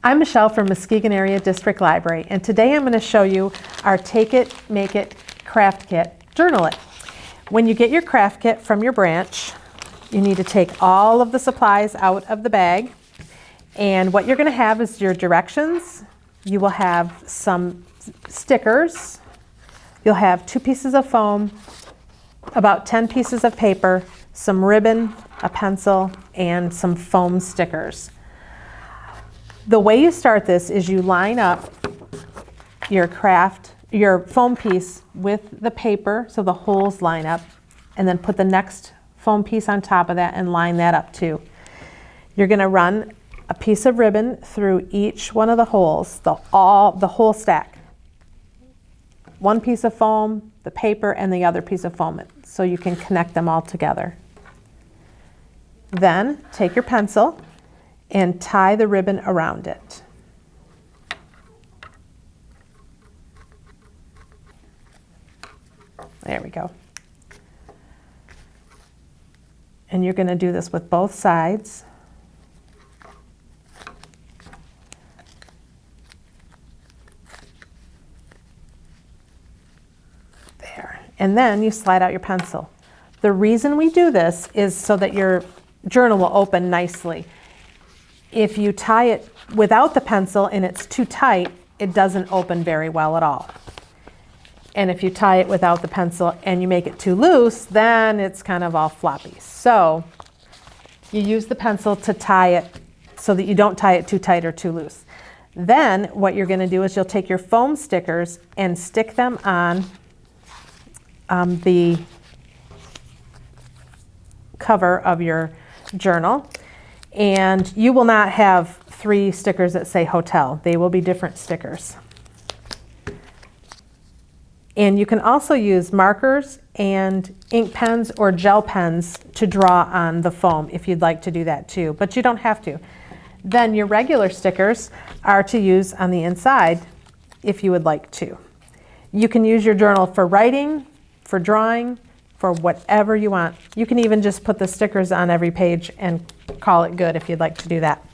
I'm Michelle from Muskegon Area District Library, and today I'm going to show you our Take It, Make It craft kit, Journal It. When you get your craft kit from your branch, you need to take all of the supplies out of the bag, and what you're going to have is your directions. You will have some stickers, you'll have 2 pieces of foam, about 10 pieces of paper, some ribbon, a pencil, and some foam stickers. The way you start this is you line up your foam piece with the paper so the holes line up, and then put the next foam piece on top of that and line that up too. You're going to run a piece of ribbon through each one of the holes, the whole stack. One piece of foam, the paper, and the other piece of foam, so you can connect them all together. Then take your pencil and tie the ribbon around it. There we go. And you're going to do this with both sides. There. And then you slide out your pencil. The reason we do this is so that your journal will open nicely. If you tie it without the pencil and it's too tight, it doesn't open very well at all. And if you tie it without the pencil and you make it too loose, then it's kind of all floppy. So you use the pencil to tie it so that you don't tie it too tight or too loose. Then what you're going to do is you'll take your foam stickers and stick them on the cover of your journal. And you will not have 3 stickers that say hotel. They will be different stickers. And you can also use markers and ink pens or gel pens to draw on the foam if you'd like to do that too, but you don't have to. Then your regular stickers are to use on the inside if you would like to. You can use your journal for writing, for drawing, for whatever you want. You can even just put the stickers on every page and call it good if you'd like to do that.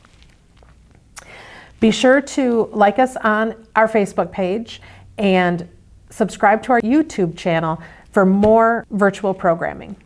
Be sure to like us on our Facebook page and subscribe to our YouTube channel for more virtual programming.